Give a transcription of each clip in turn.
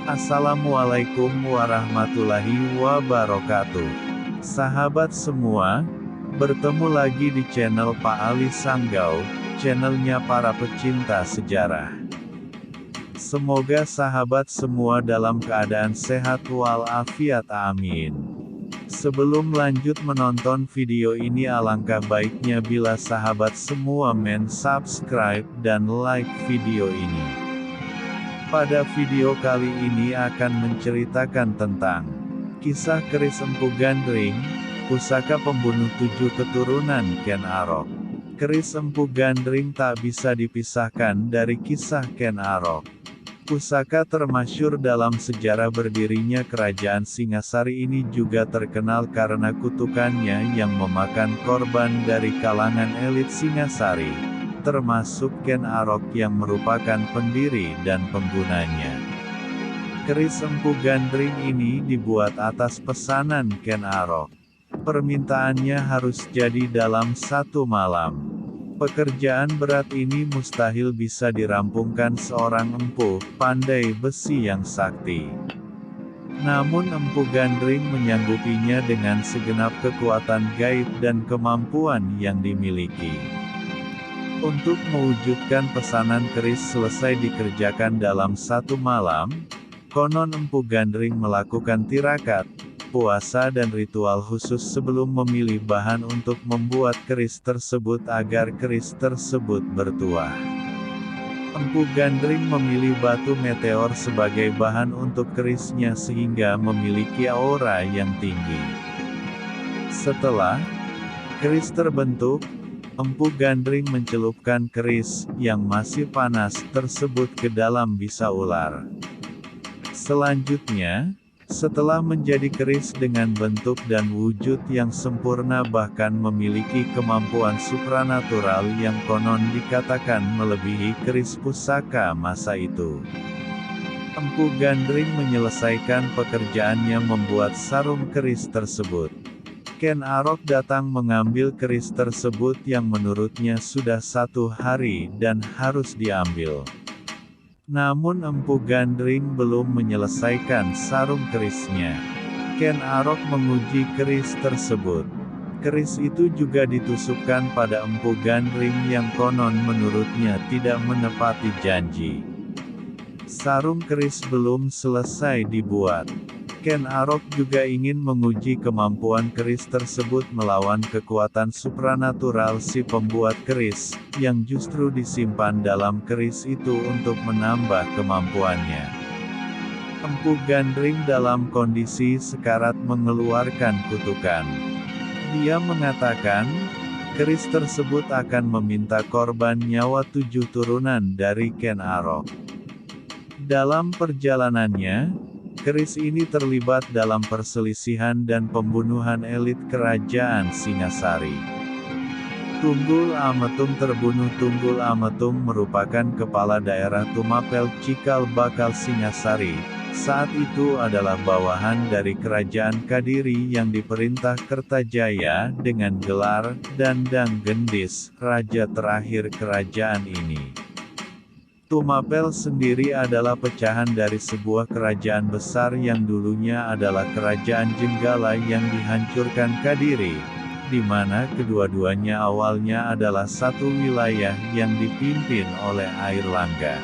Assalamualaikum warahmatullahi wabarakatuh. Sahabat semua, bertemu lagi di channel Pak Ali Sanggau, channelnya para pecinta sejarah. Semoga sahabat semua dalam keadaan sehat walafiat, amin. Sebelum lanjut menonton video ini, alangkah baiknya bila sahabat semua subscribe dan like video ini. Pada video kali ini akan menceritakan tentang kisah keris Empu Gandring, pusaka pembunuh 7 keturunan Ken Arok. Keris Empu Gandring tak bisa dipisahkan dari kisah Ken Arok. Pusaka termasyhur dalam sejarah berdirinya Kerajaan Singasari ini juga terkenal karena kutukannya yang memakan korban dari kalangan elit Singasari, termasuk Ken Arok yang merupakan pendiri dan penggunanya. Keris Empu Gandring ini dibuat atas pesanan Ken Arok. Permintaannya harus jadi dalam 1 malam. Pekerjaan berat ini mustahil bisa dirampungkan seorang empu pandai besi yang sakti. Namun Empu Gandring menyanggupinya dengan segenap kekuatan gaib dan kemampuan yang dimiliki. Untuk mewujudkan pesanan keris selesai dikerjakan dalam 1 malam, konon Empu Gandring melakukan tirakat, puasa dan ritual khusus sebelum memilih bahan untuk membuat keris tersebut agar keris tersebut bertuah. Empu Gandring memilih batu meteor sebagai bahan untuk kerisnya sehingga memiliki aura yang tinggi. Setelah keris terbentuk, Empu Gandring mencelupkan keris yang masih panas tersebut ke dalam bisa ular. Selanjutnya, setelah menjadi keris dengan bentuk dan wujud yang sempurna bahkan memiliki kemampuan supranatural yang konon dikatakan melebihi keris pusaka masa itu, Empu Gandring menyelesaikan pekerjaannya membuat sarung keris tersebut. Ken Arok datang mengambil keris tersebut yang menurutnya sudah 1 hari dan harus diambil. Namun Empu Gandring belum menyelesaikan sarung kerisnya. Ken Arok menguji keris tersebut. Keris itu juga ditusukkan pada Empu Gandring yang konon menurutnya tidak menepati janji. Sarung keris belum selesai dibuat. Ken Arok juga ingin menguji kemampuan keris tersebut melawan kekuatan supranatural si pembuat keris, yang justru disimpan dalam keris itu untuk menambah kemampuannya. Empu Gandring dalam kondisi sekarat mengeluarkan kutukan. Dia mengatakan, keris tersebut akan meminta korban nyawa 7 turunan dari Ken Arok. Dalam perjalanannya, keris ini terlibat dalam perselisihan dan pembunuhan elit Kerajaan Singasari. Tunggul Ametung terbunuh. Tunggul Ametung merupakan kepala daerah Tumapel Cikal Bakal Singasari. Saat itu adalah bawahan dari Kerajaan Kadiri yang diperintah Kertajaya dengan gelar Dandang Gendis, raja terakhir kerajaan ini. Tumapel sendiri adalah pecahan dari sebuah kerajaan besar yang dulunya adalah Kerajaan Jenggala yang dihancurkan Kadiri, di mana kedua-duanya awalnya adalah satu wilayah yang dipimpin oleh Airlangga.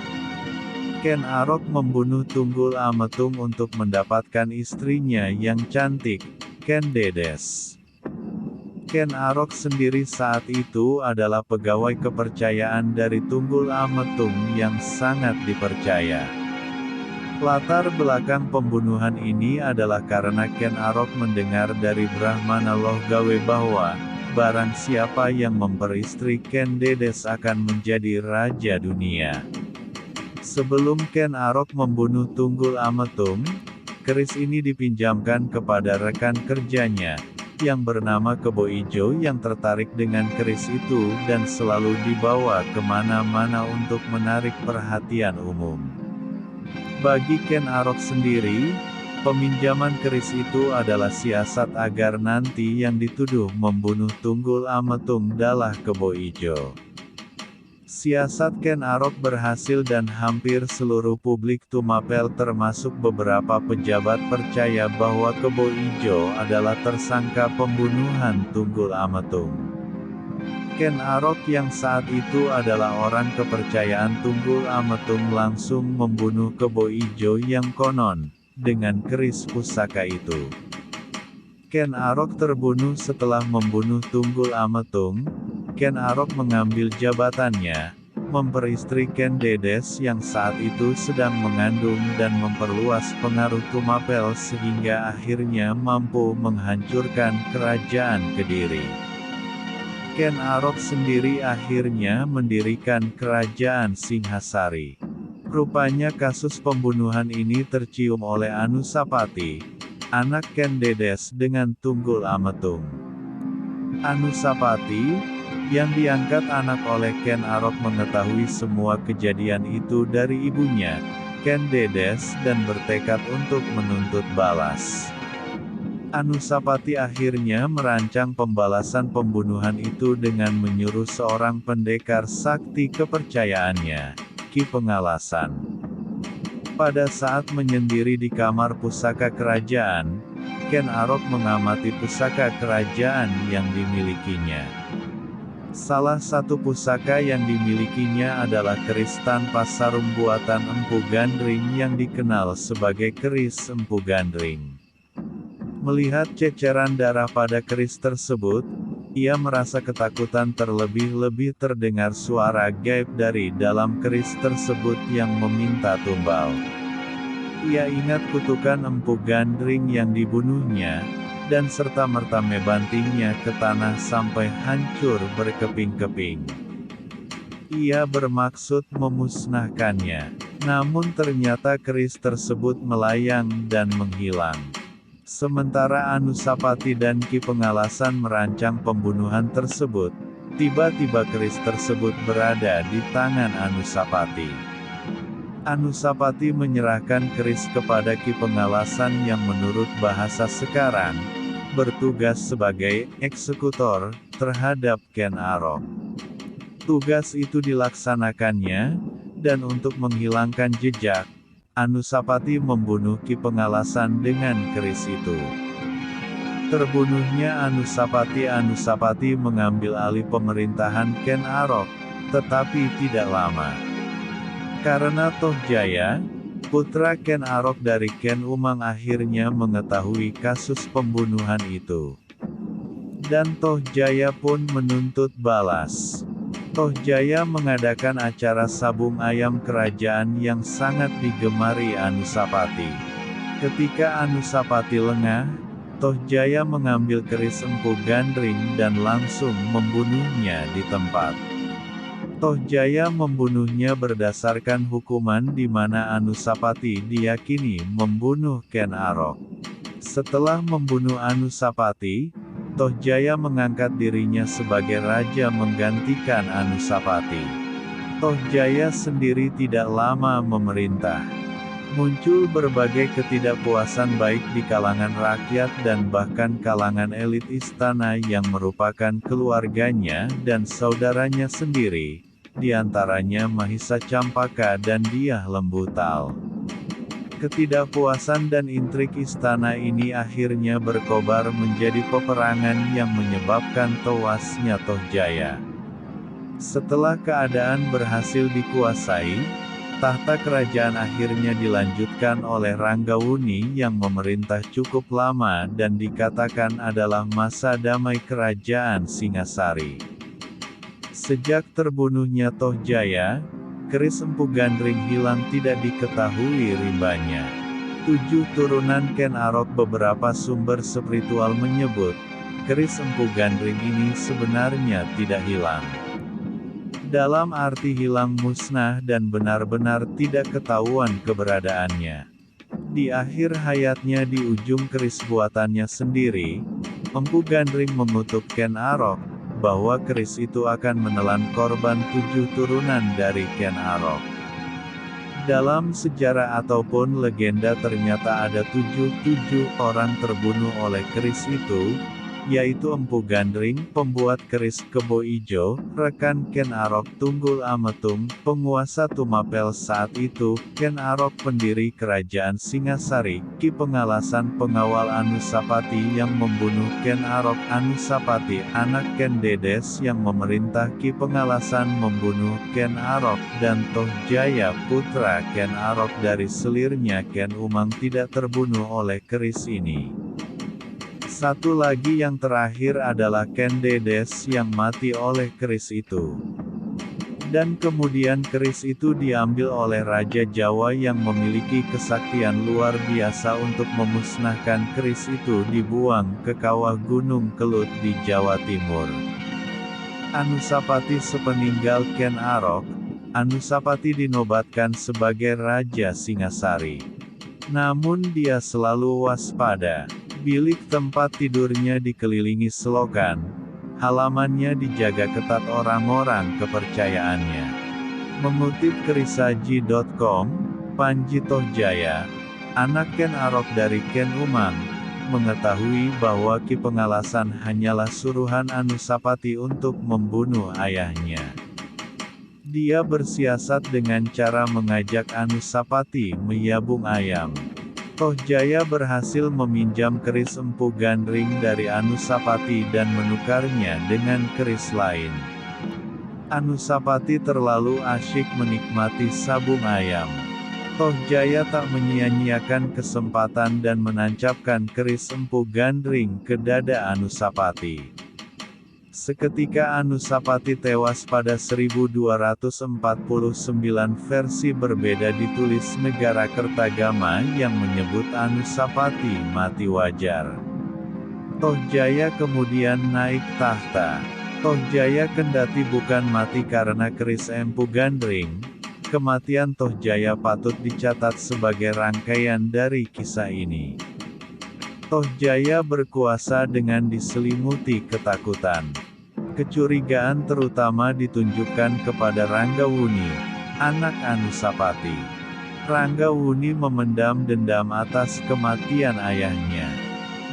Ken Arok membunuh Tunggul Ametung untuk mendapatkan istrinya yang cantik, Ken Dedes. Ken Arok sendiri saat itu adalah pegawai kepercayaan dari Tunggul Ametung yang sangat dipercaya. Latar belakang pembunuhan ini adalah karena Ken Arok mendengar dari Brahmana Lohgawe bahwa, barang siapa yang memperistri Ken Dedes akan menjadi raja dunia. Sebelum Ken Arok membunuh Tunggul Ametung, keris ini dipinjamkan kepada rekan kerjanya, yang bernama Kebo Ijo yang tertarik dengan keris itu dan selalu dibawa kemana-mana untuk menarik perhatian umum. Bagi Ken Arok sendiri, peminjaman keris itu adalah siasat agar nanti yang dituduh membunuh Tunggul Ametung adalah Kebo Ijo. Siasat Ken Arok berhasil dan hampir seluruh publik Tumapel termasuk beberapa pejabat percaya bahwa Kebo Ijo adalah tersangka pembunuhan Tunggul Ametung. Ken Arok yang saat itu adalah orang kepercayaan Tunggul Ametung langsung membunuh Kebo Ijo yang konon dengan keris pusaka itu. Ken Arok terbunuh setelah membunuh Tunggul Ametung. Ken Arok mengambil jabatannya, memperistri Ken Dedes yang saat itu sedang mengandung dan memperluas pengaruh Tumapel sehingga akhirnya mampu menghancurkan kerajaan Kediri. Ken Arok sendiri akhirnya mendirikan kerajaan Singhasari. Rupanya kasus pembunuhan ini tercium oleh Anusapati, anak Ken Dedes dengan Tunggul Ametung. Anusapati, yang diangkat anak oleh Ken Arok mengetahui semua kejadian itu dari ibunya, Ken Dedes dan bertekad untuk menuntut balas. Anusapati akhirnya merancang pembalasan pembunuhan itu dengan menyuruh seorang pendekar sakti kepercayaannya, Ki Pengalasan. Pada saat menyendiri di kamar pusaka kerajaan, Ken Arok mengamati pusaka kerajaan yang dimilikinya. Salah satu pusaka yang dimilikinya adalah keris tanpa sarung buatan Empu Gandring yang dikenal sebagai keris Empu Gandring. Melihat ceceran darah pada keris tersebut, ia merasa ketakutan terlebih-lebih terdengar suara gaib dari dalam keris tersebut yang meminta tumbal. Ia ingat kutukan Empu Gandring yang dibunuhnya, dan serta-merta membantingnya ke tanah sampai hancur berkeping-keping. Ia bermaksud memusnahkannya, namun ternyata keris tersebut melayang dan menghilang. Sementara Anusapati dan Ki Pengalasan merancang pembunuhan tersebut, tiba-tiba keris tersebut berada di tangan Anusapati. Anusapati menyerahkan keris kepada Ki Pengalasan yang menurut bahasa sekarang, bertugas sebagai eksekutor terhadap Ken Arok. Tugas itu dilaksanakannya, dan untuk menghilangkan jejak, Anusapati membunuh Ki Pengalasan dengan keris itu. Terbunuhnya Anusapati mengambil alih pemerintahan Ken Arok, tetapi tidak lama. Karena Tohjaya, putra Ken Arok dari Ken Umang akhirnya mengetahui kasus pembunuhan itu. Dan Tohjaya pun menuntut balas. Tohjaya mengadakan acara sabung ayam kerajaan yang sangat digemari Anusapati. Ketika Anusapati lengah, Tohjaya mengambil keris Empu Gandring dan langsung membunuhnya di tempat. Tohjaya membunuhnya berdasarkan hukuman di mana Anusapati diyakini membunuh Ken Arok. Setelah membunuh Anusapati, Tohjaya mengangkat dirinya sebagai raja menggantikan Anusapati. Tohjaya sendiri tidak lama memerintah. Muncul berbagai ketidakpuasan baik di kalangan rakyat dan bahkan kalangan elit istana yang merupakan keluarganya dan saudaranya sendiri, di antaranya Mahisa Campaka dan Diah Lembutal. Ketidakpuasan dan intrik istana ini akhirnya berkobar menjadi peperangan yang menyebabkan tewasnya Tohjaya. Setelah keadaan berhasil dikuasai, tahta kerajaan akhirnya dilanjutkan oleh Ranggawuni yang memerintah cukup lama dan dikatakan adalah masa damai kerajaan Singasari. Sejak terbunuhnya Tohjaya, keris Empu Gandring hilang tidak diketahui rimbanya. 7 turunan Ken Arok. Beberapa sumber spiritual menyebut, keris Empu Gandring ini sebenarnya tidak hilang. Dalam arti hilang musnah dan benar-benar tidak ketahuan keberadaannya. Di akhir hayatnya di ujung keris buatannya sendiri, Empu Gandring mengutuk Ken Arok, bahwa keris itu akan menelan korban 7 turunan dari Ken Arok. Dalam sejarah ataupun legenda ternyata ada 7 orang terbunuh oleh keris itu, yaitu Empu Gandring, pembuat keris Kebo Ijo, rekan Ken Arok Tunggul Ametung, penguasa Tumapel saat itu, Ken Arok pendiri kerajaan Singasari, Ki Pengalasan pengawal Anusapati yang membunuh Ken Arok, Anusapati, anak Ken Dedes yang memerintah Ki Pengalasan membunuh Ken Arok, dan Toh Jaya putra Ken Arok dari selirnya Ken Umang tidak terbunuh oleh keris ini. Satu lagi yang terakhir adalah Ken Dedes yang mati oleh keris itu. Dan kemudian keris itu diambil oleh Raja Jawa yang memiliki kesaktian luar biasa untuk memusnahkan keris itu dibuang ke kawah Gunung Kelut di Jawa Timur. Anusapati sepeninggal Ken Arok, Anusapati dinobatkan sebagai Raja Singasari. Namun dia selalu waspada. Bilik tempat tidurnya dikelilingi selokan, halamannya dijaga ketat orang-orang kepercayaannya. Mengutip kerisaji.com, Panji Tohjaya, anak Ken Arok dari Ken Umang, mengetahui bahwa Ki Pengalasan hanyalah suruhan Anusapati untuk membunuh ayahnya. Dia bersiasat dengan cara mengajak Anusapati menyabung ayam. Tohjaya berhasil meminjam keris Empu Gandring dari Anusapati dan menukarnya dengan keris lain. Anusapati terlalu asyik menikmati sabung ayam. Tohjaya tak menyia-nyiakan kesempatan dan menancapkan keris Empu Gandring ke dada Anusapati. Seketika Anusapati tewas pada 1249. Versi berbeda ditulis Negara Kertagama yang menyebut Anusapati mati wajar. Tohjaya kemudian naik tahta. Tohjaya kendati bukan mati karena keris Empu Gandring, kematian Tohjaya patut dicatat sebagai rangkaian dari kisah ini. Tohjaya berkuasa dengan diselimuti ketakutan. Kecurigaan terutama ditunjukkan kepada Ranggawuni, anak Anusapati. Ranggawuni memendam dendam atas kematian ayahnya.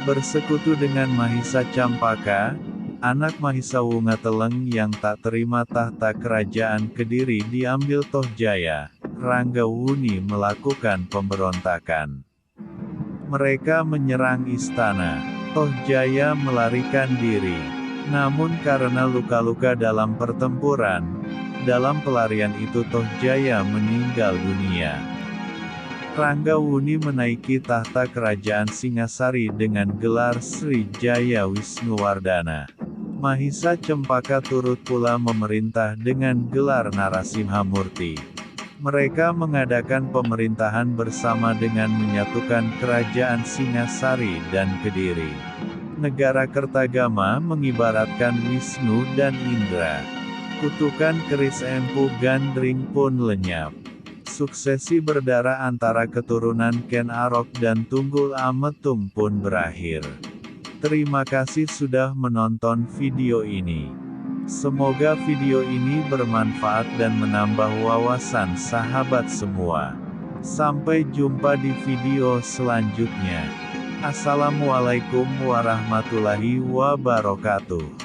Bersekutu dengan Mahisa Campaka, anak Mahisa Wungateleng yang tak terima tahta kerajaan Kediri diambil Tohjaya, Ranggawuni melakukan pemberontakan. Mereka menyerang istana. Tohjaya melarikan diri. Namun karena luka-luka dalam pertempuran, dalam pelarian itu Tohjaya meninggal dunia. Ranggawuni menaiki tahta kerajaan Singasari dengan gelar Sri Jaya Wisnuwardana. Mahisa Cempaka turut pula memerintah dengan gelar Narasimhamurti. Mereka mengadakan pemerintahan bersama dengan menyatukan kerajaan Singasari dan Kediri. Negara Kertagama mengibaratkan Wisnu dan Indra. Kutukan keris Empu Gandring pun lenyap. Suksesi berdarah antara keturunan Ken Arok dan Tunggul Ametung pun berakhir. Terima kasih sudah menonton video ini. Semoga video ini bermanfaat dan menambah wawasan sahabat semua. Sampai jumpa di video selanjutnya. Assalamualaikum warahmatullahi wabarakatuh.